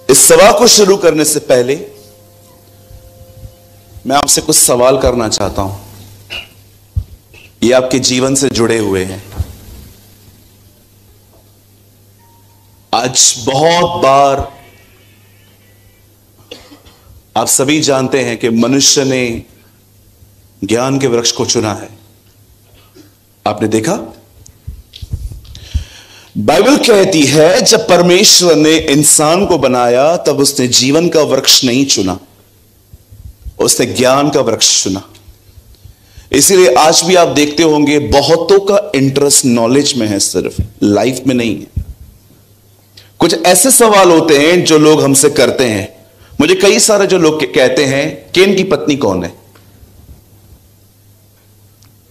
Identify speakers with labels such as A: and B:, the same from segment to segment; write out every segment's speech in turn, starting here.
A: इस सभा को शुरू करने से पहले मैं आपसे कुछ सवाल करना चाहता हूं। ये आपके जीवन से जुड़े हुए हैं। आज बहुत बार आप सभी जानते हैं कि मनुष्य ने ज्ञान के वृक्ष को चुना है। आपने देखा, बाइबल कहती है जब परमेश्वर ने इंसान को बनाया तब उसने जीवन का वृक्ष नहीं चुना, उसने ज्ञान का वृक्ष चुना। इसीलिए आज भी आप देखते होंगे बहुतों का इंटरेस्ट नॉलेज में है, सिर्फ लाइफ में नहीं है। कुछ ऐसे सवाल होते हैं जो लोग हमसे करते हैं। मुझे कई सारे जो लोग कहते हैं केन की पत्नी कौन है।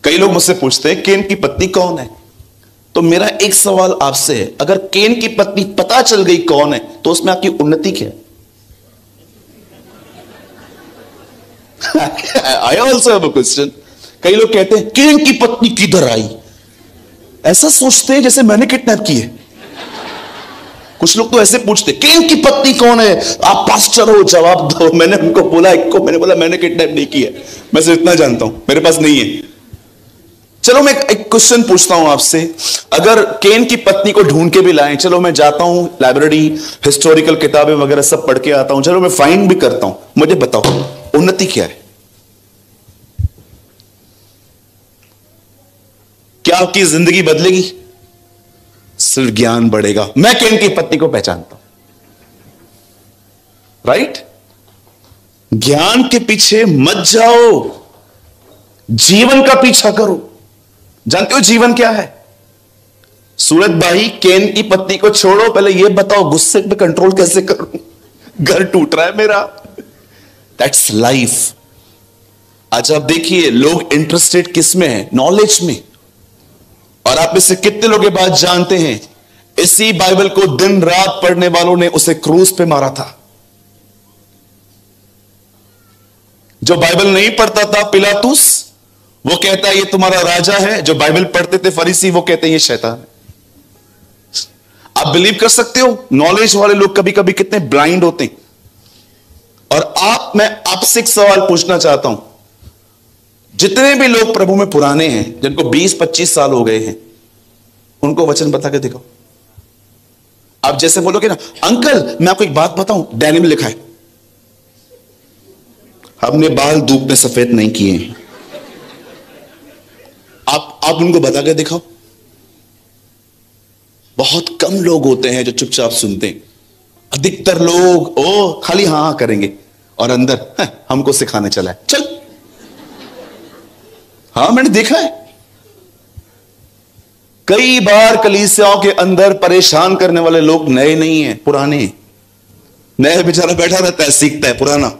A: कई लोग मुझसे पूछते हैं केन की पत्नी कौन है। तो मेरा एक सवाल आपसे है, अगर केन की पत्नी पता चल गई कौन है तो उसमें आपकी उन्नति क्या है? I also have a question. कई लोग कहते हैं केन की पत्नी किधर आई, ऐसा सोचते हैं जैसे मैंने किडनैप की है। कुछ लोग तो ऐसे पूछते केन की पत्नी कौन है, आप पास्टर हो जवाब दो। मैंने उनको बोला, मैंने बोला मैंने किडनैप नहीं की है, मैं सिर्फ इतना जानता हूं, मेरे पास नहीं है। चलो मैं एक क्वेश्चन पूछता हूं आपसे, अगर केन की पत्नी को ढूंढ के भी लाएं, चलो मैं जाता हूं लाइब्रेरी, हिस्टोरिकल किताबें वगैरह सब पढ़ के आता हूं, चलो मैं फाइंड भी करता हूं, मुझे बताओ उन्नति क्या है? क्या आपकी जिंदगी बदलेगी? सिर्फ ज्ञान बढ़ेगा। मैं केन की पत्नी को पहचानता हूं, राइट? ज्ञान के पीछे मत जाओ, जीवन का पीछा करो। जानते हो जीवन क्या है? सूरज भाई, केन की पत्नी को छोड़ो, पहले यह बताओ गुस्से पे कंट्रोल कैसे करूं, घर टूट रहा है मेरा। That's life. आज आप देखिए लोग इंटरेस्टेड किस में है? नॉलेज में। और आप में से कितने लोग ये बात जानते हैं, इसी बाइबल को दिन रात पढ़ने वालों ने उसे क्रूस पे मारा था। जो बाइबल नहीं पढ़ता था पिलातुस, वो कहता है ये तुम्हारा राजा है। जो बाइबल पढ़ते थे फरीसी, वो कहते हैं ये शैतान है। आप बिलीव कर सकते हो नॉलेज वाले लोग कभी कभी कितने ब्लाइंड होते हैं। और मैं आपसे एक सवाल पूछना चाहता हूं, जितने भी लोग प्रभु में पुराने हैं, जिनको 20-25 साल हो गए हैं, उनको वचन बता के दिखाओ। आप जैसे बोलोगे ना, अंकल मैं आपको एक बात बताऊं, डायरी में लिखा है, हमने बाल धूप में सफेद नहीं किए हैं। आप उनको बता के दिखाओ। बहुत कम लोग होते हैं जो चुपचाप सुनते हैं। अधिकतर लोग खाली हाँ हाँ करेंगे और अंदर हमको सिखाने चला है, चल। हाँ, मैंने देखा है कई बार कलीसियाओं के अंदर परेशान करने वाले लोग नए नहीं हैं, पुराने। नया बेचारा बैठा रहता है, सीखता है, पुराना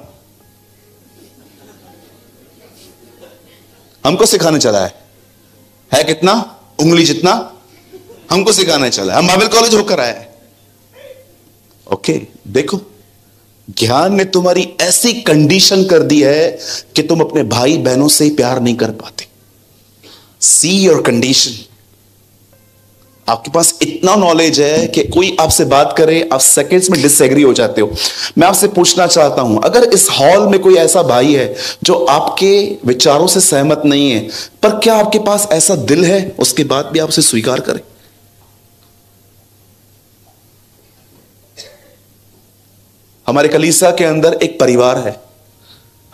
A: हमको सिखाने चला है कितना? उंगली जितना हमको सिखाने चला है। हम बाइबल कॉलेज होकर आया है। ओके, देखो ज्ञान ने तुम्हारी ऐसी कंडीशन कर दी है कि तुम अपने भाई बहनों से ही प्यार नहीं कर पाते। See your condition. आपके पास इतना नॉलेज है कि कोई आपसे बात करे, आप सेकंड्स में डिसएग्री हो जाते हो। मैं आपसे पूछना चाहता हूं, अगर इस हॉल में कोई ऐसा भाई है जो आपके विचारों से सहमत नहीं है, पर क्या आपके पास ऐसा दिल है उसके बाद भी आपसे स्वीकार करे? हमारे कलीसिया के अंदर एक परिवार है।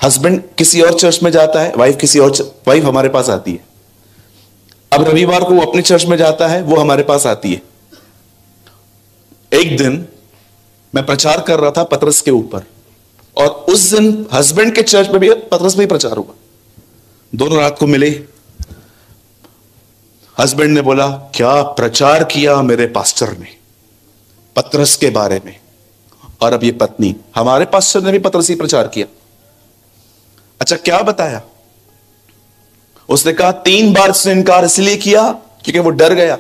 A: हस्बैंड किसी और चर्च में जाता है, वाइफ हमारे पास आती है। अब रविवार को वो अपने चर्च में जाता है, वो हमारे पास आती है। एक दिन मैं प्रचार कर रहा था पतरस के ऊपर, और उस दिन हस्बैंड के चर्च में भी पतरस में ही प्रचार हुआ। दोनों रात को मिले। हस्बैंड ने बोला, क्या प्रचार किया मेरे पास्टर ने पतरस के बारे में। और अब ये पत्नी, हमारे पास्टर ने भी पतरस ही प्रचार किया। अच्छा, क्या बताया? उसने कहा 3 बार उसने इनकार इसलिए किया क्योंकि वो डर गया।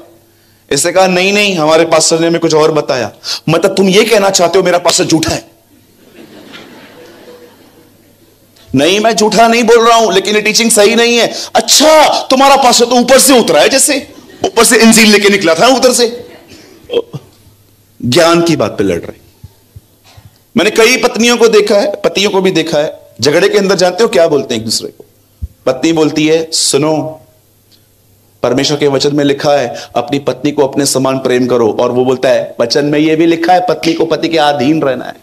A: इसने कहा नहीं, हमारे पास्टर ने हमें कुछ और बताया। मतलब तुम ये कहना चाहते हो मेरा पास्टर झूठा है? नहीं, मैं झूठा नहीं बोल रहा हूं, लेकिन ये टीचिंग सही नहीं है। अच्छा, तुम्हारा पास्टर तो ऊपर से उतरा है, जैसे ऊपर से इंजील लेके निकला था उधर से। ज्ञान की बात पे लड़ रहे। मैंने कई पत्नियों को देखा है, पतियों को भी देखा है, झगड़े के अंदर जानते हो क्या बोलते हैं एक दूसरे को? पत्नी बोलती है, सुनो, परमेश्वर के वचन में लिखा है अपनी पत्नी को अपने समान प्रेम करो, और वो बोलता है वचन में ये भी लिखा है पत्नी को पति के अधीन रहना है।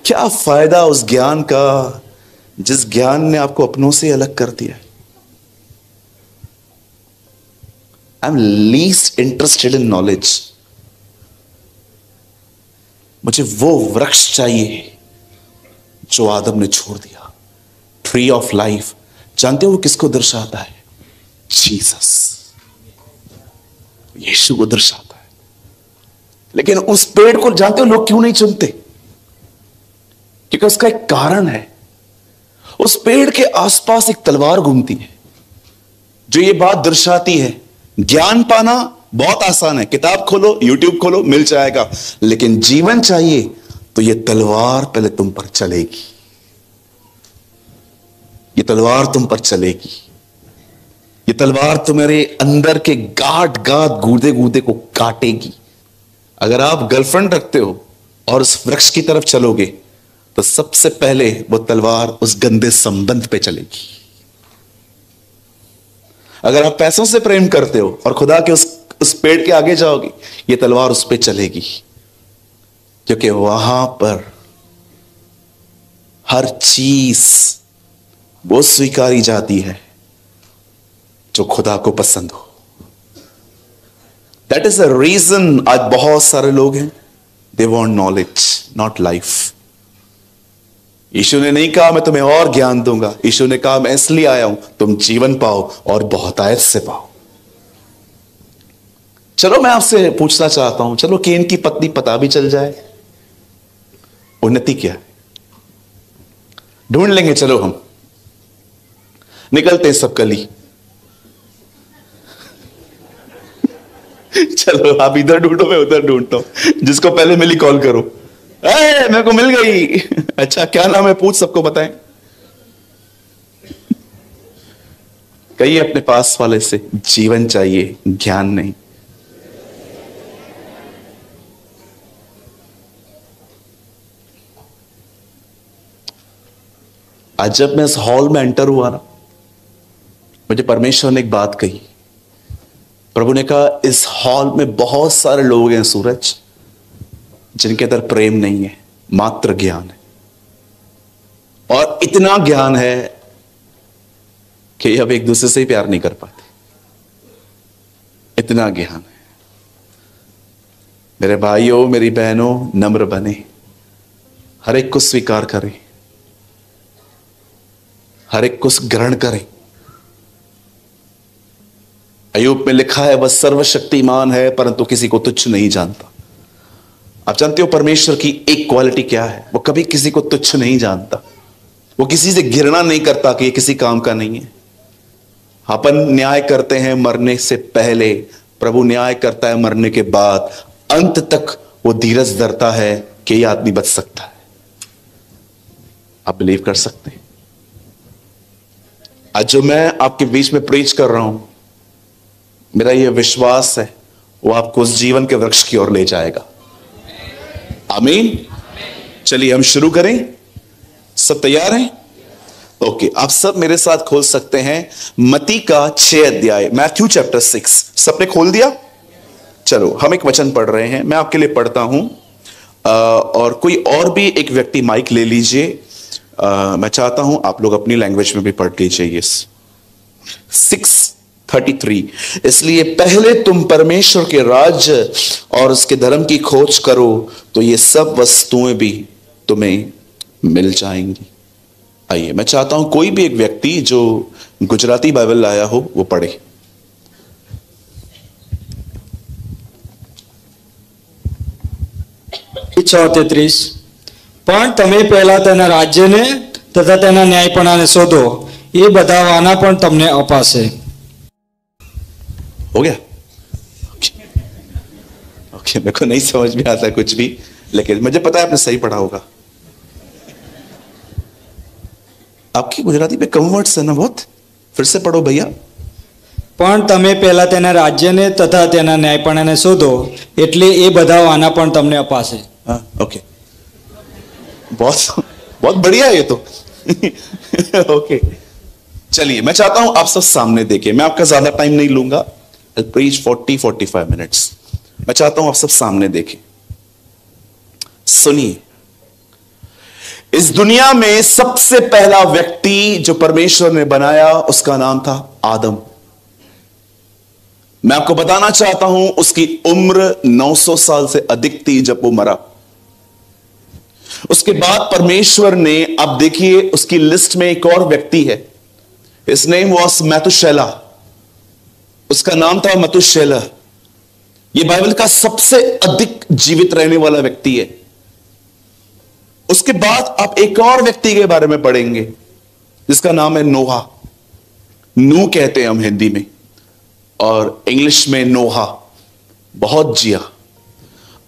A: क्या फायदा उस ज्ञान का जिस ज्ञान ने आपको अपनों से अलग कर दिया? I am least interested in knowledge. मुझे वो वृक्ष चाहिए जो आदम ने छोड़ दिया, ट्री ऑफ लाइफ। जानते हो वो किसको दर्शाता है? जीसस, यीशु को दर्शाता है। लेकिन उस पेड़ को जानते हो लोग क्यों नहीं चुनते? क्योंकि उसका एक कारण है। उस पेड़ के आसपास एक तलवार घूमती है जो ये बात दर्शाती है, ज्ञान पाना बहुत आसान है, किताब खोलो, यूट्यूब खोलो, मिल जाएगा। लेकिन जीवन चाहिए तो ये तलवार पहले तुम पर चलेगी, ये तलवार तुम पर चलेगी, ये तलवार तुम्हारे अंदर के गांठ गांठ गूदे गूदे को काटेगी। अगर आप गर्लफ्रेंड रखते हो और उस वृक्ष की तरफ चलोगे तो सबसे पहले वो तलवार उस गंदे संबंध पे चलेगी। अगर आप पैसों से प्रेम करते हो और खुदा के उस पेड़ के आगे जाओगे, ये तलवार उस पे चलेगी, क्योंकि वहां पर हर चीज वो स्वीकारी जाती है जो खुदा को पसंद हो। दैट इज द रीजन आज बहुत सारे लोग हैं, they want knowledge not life. Yeshu ने नहीं कहा मैं तुम्हें और ज्ञान दूंगा, यीशु ने कहा मैं इसलिए आया हूं तुम जीवन पाओ और बहुतायत से पाओ। चलो मैं आपसे पूछना चाहता हूं, चलो केन की पत्नी पता भी चल जाए, उन्नति क्या है? ढूंढ लेंगे, चलो हम निकलते हैं सब कली। चलो आप इधर ढूंढो, मैं उधर ढूंढता हूं, जिसको पहले मिली कॉल करो। मेरे को मिल गई। अच्छा क्या नाम है? पूछ, सबको बताएं। कहिए अपने पास वाले से, जीवन चाहिए ज्ञान नहीं। आज जब मैं इस हॉल में एंटर हुआ ना, मुझे परमेश्वर ने एक बात कही। प्रभु ने कहा इस हॉल में बहुत सारे लोग हैं सूरज, जिनके अंदर प्रेम नहीं है, मात्र ज्ञान है। और इतना ज्ञान है कि अब एक दूसरे से ही प्यार नहीं कर पाते, इतना ज्ञान है। मेरे भाइयों मेरी बहनों, नम्र बने, हर एक को स्वीकार करें, हर एक को ग्रहण करें। अय्यूब में लिखा है वह सर्वशक्तिमान है परंतु किसी को तुच्छ नहीं जानता। आप जानते हो परमेश्वर की एक क्वालिटी क्या है? वो कभी किसी को तुच्छ नहीं जानता, वो किसी से घृणा नहीं करता कि ये किसी काम का नहीं है। अपन न्याय करते हैं मरने से पहले, प्रभु न्याय करता है मरने के बाद। अंत तक वो धीरज धरता है कि यह आदमी बच सकता है। आप बिलीव कर सकते हैं? आज जो मैं आपके बीच में प्रीच कर रहा हूं, मेरा यह विश्वास है वो आपको उस जीवन के वृक्ष की ओर ले जाएगा। आमीन। चलिए हम शुरू करें। सब तैयार हैं? ओके, आप सब मेरे साथ खोल सकते हैं मत्ती का 6 अध्याय, मैथ्यू चैप्टर 6। सबने खोल दिया? चलो हम एक वचन पढ़ रहे हैं, मैं आपके लिए पढ़ता हूं। और कोई और भी एक व्यक्ति माइक ले लीजिए। मैं चाहता हूं आप लोग अपनी लैंग्वेज में भी पढ़ लीजिए। 6:33, इसलिए पहले तुम परमेश्वर के राज्य और उसके धर्म की खोज करो तो ये सब वस्तुएं भी तुम्हें मिल जाएंगी। आइए, मैं चाहता हूं कोई भी एक व्यक्ति जो गुजराती बाइबल लाया हो वो पढ़े।
B: પણ તમે પહેલા તેના રાજ્યને તથા તેના ન્યાયપણાને શોધો, એ બધા વાના પણ તમને અપાશે।
A: हो गया? ओके, मेरे को नहीं समझ में आता कुछ भी, लेकिन मुझे पता है आपने सही पढ़ा होगा। आपकी गुजराती पे कम वर्ड्स है ना बहुत, फिर से पढ़ो भैया।
B: પણ તમે પહેલા તેના રાજ્યને તથા તેના ન્યાયપણાને શોધો એટલે એ બધા વાના પણ તમને અપાશે.
A: हाँ ओके, बहुत बहुत बढ़िया है ये तो. ओके चलिए, मैं चाहता हूं आप सब सामने देखिए. मैं आपका ज्यादा टाइम नहीं लूंगा. I'll preach 40-45 minutes. मैं चाहता हूं आप सब सामने देखें. सुनिए, इस दुनिया में सबसे पहला व्यक्ति जो परमेश्वर ने बनाया उसका नाम था आदम. मैं आपको बताना चाहता हूं उसकी उम्र 900 साल से अधिक थी जब वो मरा. उसके बाद परमेश्वर ने, अब देखिए उसकी लिस्ट में एक और व्यक्ति है. His name was मैतुशेलह. उसका नाम था मतुशेलह. यह बाइबल का सबसे अधिक जीवित रहने वाला व्यक्ति है. उसके बाद आप एक और व्यक्ति के बारे में पढ़ेंगे जिसका नाम है नोहा. नू कहते हैं हम हिंदी में और इंग्लिश में नोहा. बहुत जिया.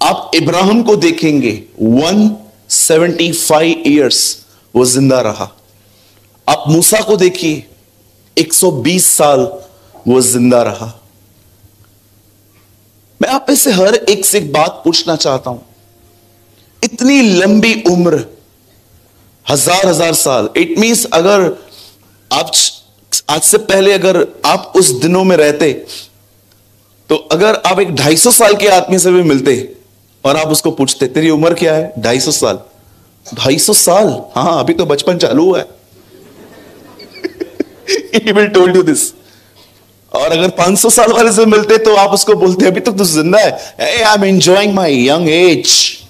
A: आप इब्राहिम को देखेंगे, 175 ईयर्स वो जिंदा रहा. आप मूसा को देखिए, 120 साल वो जिंदा रहा. मैं आप में से हर एक से एक बात पूछना चाहता हूं. इतनी लंबी उम्र, हजार साल, इट मींस अगर आप आज से पहले अगर आप उस दिनों में रहते तो अगर आप एक 250 साल के आदमी से भी मिलते और आप उसको पूछते तेरी उम्र क्या है, 250 साल. 250 साल, हाँ अभी तो बचपन चालू हुआ है. He will told you this. और अगर 500 साल वाले से मिलते तो आप उसको बोलते अभी तक तो जिंदा है. Hey, I'm enjoying my young age.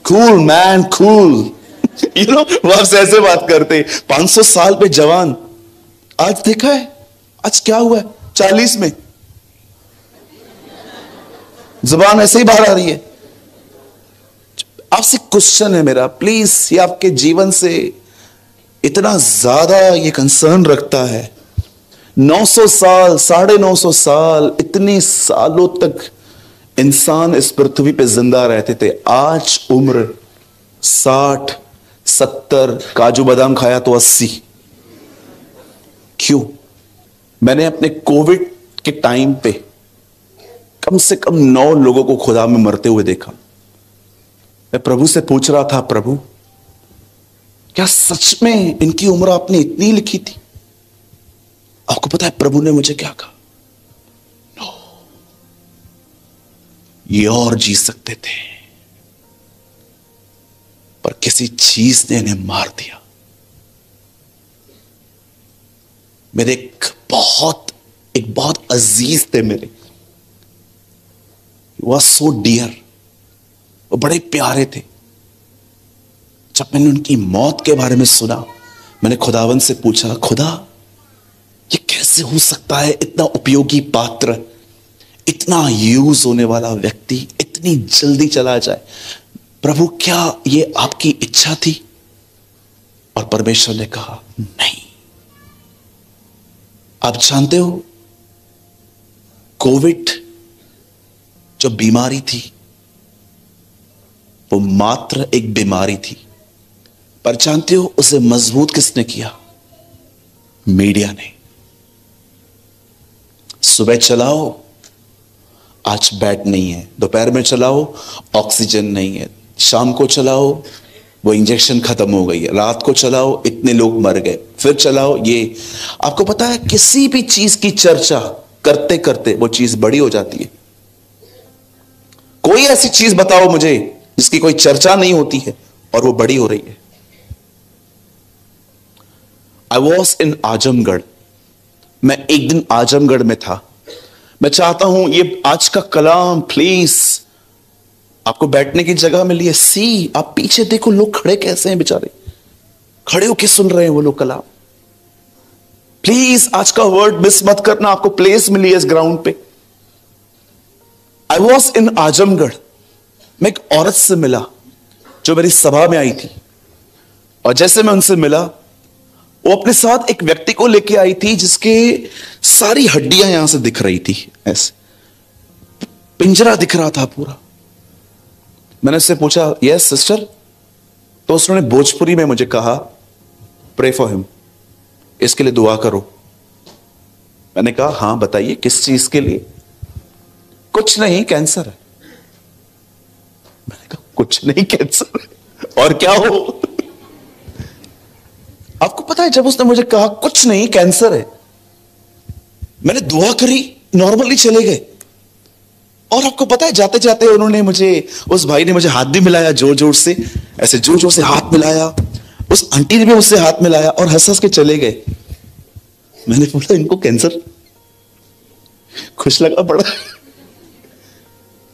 A: Cool man, cool. You know, वो आपसे ऐसे बात करते. 500 साल पे जवान. आज देखा है आज क्या हुआ है 40 में, जुबान ऐसे ही बाहर आ रही है. आपसे क्वेश्चन है मेरा, प्लीज, ये आपके जीवन से इतना ज्यादा ये कंसर्न रखता है. 900 साल, 950 साल, इतने सालों तक इंसान इस पृथ्वी पे जिंदा रहते थे. आज उम्र 60, 70, काजू बादाम खाया तो 80. क्यों? मैंने अपने कोविड के टाइम पे कम से कम 9 लोगों को खुदा में मरते हुए देखा. मैं प्रभु से पूछ रहा था, प्रभु क्या सच में इनकी उम्र आपने इतनी लिखी थी? आपको पता है प्रभु ने मुझे क्या कहा? नो, ये और जी सकते थे पर किसी चीज ने इन्हें मार दिया. मेरे एक बहुत अजीज थे मेरे, वह सो डियर, वो बड़े प्यारे थे. जब मैंने उनकी मौत के बारे में सुना, मैंने खुदावन से पूछा, खुदा ये कैसे हो सकता है? इतना उपयोगी पात्र, इतना यूज होने वाला व्यक्ति इतनी जल्दी चला जाए. प्रभु क्या ये आपकी इच्छा थी? और परमेश्वर ने कहा नहीं. आप जानते हो कोविड जो बीमारी थी वो मात्र एक बीमारी थी, पर जानते हो उसे मजबूत किसने किया? मीडिया ने. सुबह चलाओ आज बेड नहीं है, दोपहर में चलाओ ऑक्सीजन नहीं है, शाम को चलाओ वो इंजेक्शन खत्म हो गई है, रात को चलाओ इतने लोग मर गए, फिर चलाओ ये. आपको पता है किसी भी चीज की चर्चा करते करते वो चीज बड़ी हो जाती है. कोई ऐसी चीज बताओ मुझे जिसकी कोई चर्चा नहीं होती है और वो बड़ी हो रही है. I was in Azamgarh. मैं एक दिन आजमगढ़ में था. मैं चाहता हूं ये आज का कलाम प्लीज आपको बैठने की जगह मिली है. सी, आप पीछे देखो लोग खड़े कैसे हैं बेचारे, खड़े होके सुन रहे हैं वो लोग कलाम. प्लीज आज का वर्ड मिस मत करना, आपको प्लेस मिली है इस ग्राउंड पे. I was in Azamgarh. मैं एक औरत से मिला जो मेरी सभा में आई थी, और जैसे मैं उनसे मिला वो अपने साथ एक व्यक्ति को लेके आई थी जिसके सारी हड्डियां यहां से दिख रही थी, ऐसे पिंजरा दिख रहा था पूरा. मैंने उससे पूछा यस सिस्टर, तो उसने भोजपुरी में मुझे कहा प्रे फॉर हिम, इसके लिए दुआ करो. मैंने कहा हाँ बताइए किस चीज के लिए? कुछ नहीं, कैंसर है। मैंने कहा कुछ नहीं, कैंसर है और क्या हो? आपको पता है जब उसने मुझे कहा कुछ नहीं कैंसर है, मैंने दुआ करी, नॉर्मली चले गए। और आपको पता है जाते जाते उन्होंने मुझे, उस भाई ने मुझे हाथ भी मिलाया जोर जोर से, ऐसे जोर जोर से हाथ मिलाया, उस आंटी ने भी मुझसे हाथ मिलाया और हंस हंस के चले गए। मैंने बोला इनको कैंसर? खुश लगा बड़ा।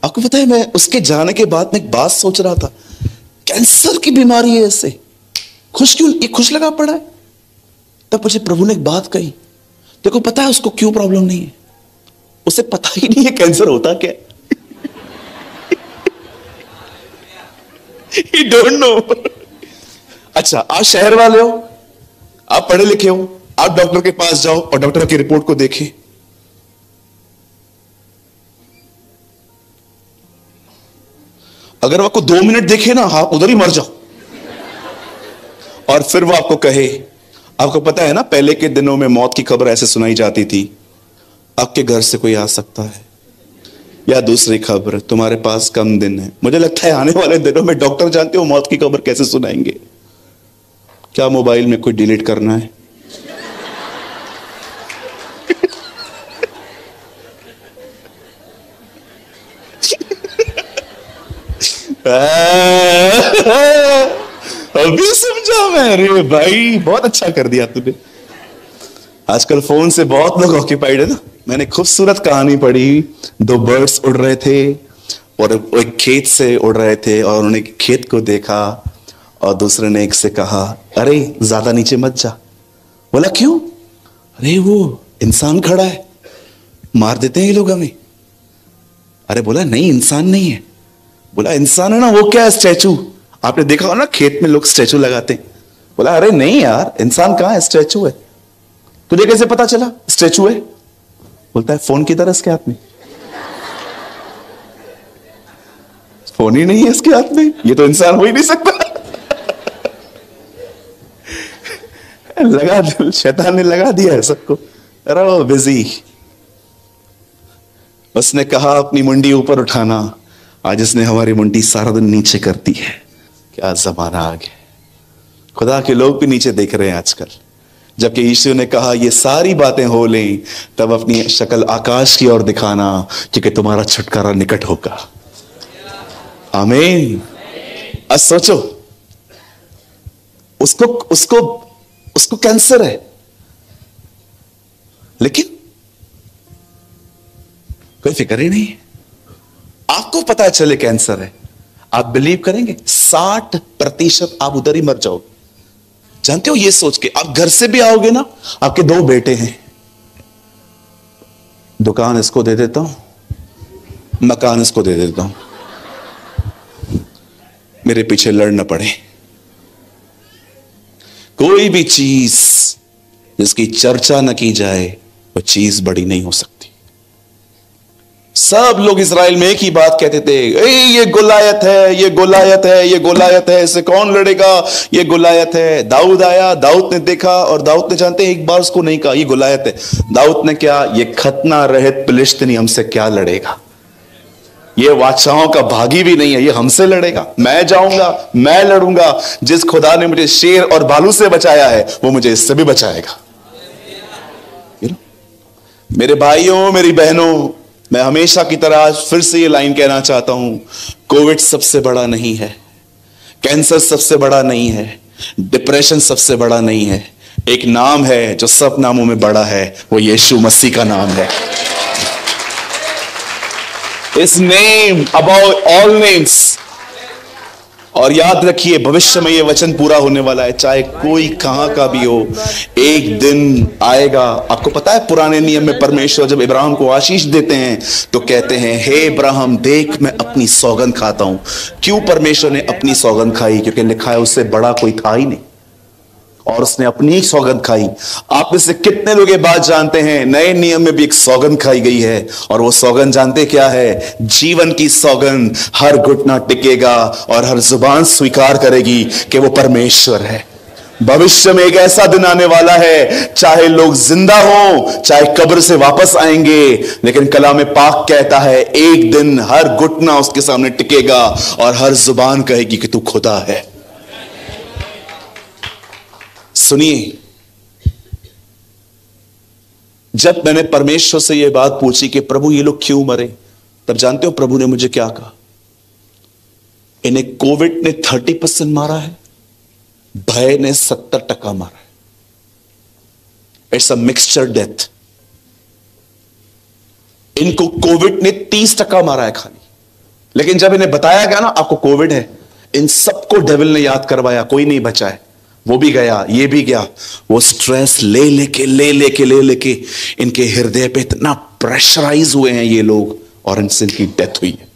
A: आपको पता है मैं उसके जाने के बाद में एक बात सोच रहा था, कैंसर की बीमारी है, इससे खुश क्यों, ये खुश लगा पड़ा है? तब मुझे प्रभु ने एक बात कही, देखो पता है उसको क्यों प्रॉब्लम नहीं है? उसे पता ही नहीं है कैंसर होता क्या। He don't know। अच्छा, आप शहर वाले हो, आप पढ़े लिखे हो, आप डॉक्टर के पास जाओ और डॉक्टर की रिपोर्ट को देखें। अगर वो आपको 2 मिनट देखे ना, आप उधर ही मर जाओ। और फिर वो आपको कहे, आपको पता है ना पहले के दिनों में मौत की खबर ऐसे सुनाई जाती थी, आपके घर से कोई आ सकता है, या दूसरी खबर तुम्हारे पास कम दिन है। मुझे लगता है आने वाले दिनों में डॉक्टर जानते हो मौत की खबर कैसे सुनाएंगे? क्या मोबाइल में कोई डिलीट करना है? अभी समझा मैं। अरे भाई बहुत अच्छा कर दिया तूने। आजकल फोन से बहुत लोग ऑक्यूपाइड है ना। मैंने खूबसूरत कहानी पढ़ी, 2 बर्ड्स उड़ रहे थे और एक खेत से उड़ रहे थे और उन्होंने खेत को देखा और दूसरे ने एक से कहा अरे ज्यादा नीचे मत जा। बोला क्यों? अरे वो इंसान खड़ा है, मार देते हैं ये लोग हमें। अरे बोला नहीं इंसान नहीं है। बोला इंसान है ना, वो क्या है स्टैचू, आपने देखा हो ना खेत में लोग स्टैचू लगाते हैं। बोला अरे नहीं यार इंसान कहां है, स्टैचू है। तुझे कैसे पता चला स्टैचू है? बोलता है फोन की तरह इसके हाथ में। फोन ही नहीं है इसके हाथ में, ये तो इंसान हो ही नहीं सकता। लगा, शैतान ने लगा दिया है सबको। अरे वो बिजी। उसने कहा अपनी मुंडी ऊपर उठाना, आज इसने हमारी मुंडी सारा दिन नीचे करती है। क्या जमाना आ गया, खुदा के लोग भी नीचे देख रहे हैं आजकल। जबकि यीशु ने कहा ये सारी बातें हो लें तब अपनी शक्ल आकाश की ओर दिखाना, क्योंकि तुम्हारा छुटकारा निकट होगा। आमीन। अब सोचो, उसको उसको उसको कैंसर है, लेकिन कोई फिक्र ही नहीं है। आपको पता चले कैंसर है, आप बिलीव करेंगे 60% आप उधर ही मर जाओगे। जानते हो, ये सोच के आप घर से भी आओगे ना, आपके 2 बेटे हैं, दुकान इसको दे देता हूं, मकान इसको दे देता हूं, मेरे पीछे लड़ न पड़े। कोई भी चीज जिसकी चर्चा न की जाए वो चीज बड़ी नहीं हो सकती। सब लोग इजराइल में एक ही बात कहते थे, ये गोलायत है, ये गोलायत है, ये गोलायत है, इससे कौन लड़ेगा, ये गोलायत है। दाऊद आया, दाऊद ने देखा और दाऊद ने जानते हैं एक बार उसको नहीं कहा ये गोलायत है। दाऊद ने क्या, ये खतना रहित फिलिस्तीनी हमसे क्या लड़ेगा, ये बादशाहों का भागी भी नहीं है, ये हमसे लड़ेगा। मैं जाऊंगा, मैं लड़ूंगा, जिस खुदा ने मुझे शेर और भालू से बचाया है वो मुझे इससे भी बचाएगा। मेरे भाइयों, मेरी बहनों, मैं हमेशा की तरह फिर से ये लाइन कहना चाहता हूं, कोविड सबसे बड़ा नहीं है, कैंसर सबसे बड़ा नहीं है, डिप्रेशन सबसे बड़ा नहीं है। एक नाम है जो सब नामों में बड़ा है, वो यीशु मसीह का नाम है। His name above all names। और याद रखिए भविष्य में यह वचन पूरा होने वाला है, चाहे कोई कहां का भी हो, एक दिन आएगा। आपको पता है पुराने नियम में परमेश्वर जब इब्राहिम को आशीष देते हैं तो कहते हैं, हे इब्राहिम देख मैं अपनी सौगंध खाता हूं। क्यों परमेश्वर ने अपनी सौगंध खाई? क्योंकि लिखा है उससे बड़ा कोई था ही नहीं, और उसने अपनी ही सौगंध खाई। आप में से कितने लोग ये बात जानते हैं, नए नियम में भी एक सौगंध खाई गई है, और वो सौगंध जानते क्या है? जीवन की सौगंध। हर घुटना टिकेगा और हर जुबान स्वीकार करेगी कि वो परमेश्वर है। भविष्य में एक ऐसा दिन आने वाला है, चाहे लोग जिंदा हो, चाहे कब्र से वापस आएंगे, लेकिन कलाम पाक कहता है एक दिन हर घुटना उसके सामने टिकेगा और हर जुबान कहेगी कि तू खुदा है। सुनिए, जब मैंने परमेश्वर से यह बात पूछी कि प्रभु ये लोग क्यों मरे, तब जानते हो प्रभु ने मुझे क्या कहा? इन्हें कोविड ने 30% मारा है, भय ने 70% मारा है। It's a mixture death. इनको कोविड ने 30% मारा है खाली, लेकिन जब इन्हें बताया गया ना आपको कोविड है, इन सबको डेविल ने याद करवाया, कोई नहीं बचा है। वो भी गया, ये भी गया। वो स्ट्रेस ले लेके इनके हृदय पे इतना प्रेशराइज हुए हैं ये लोग, और इनसे इनकी डेथ हुई है।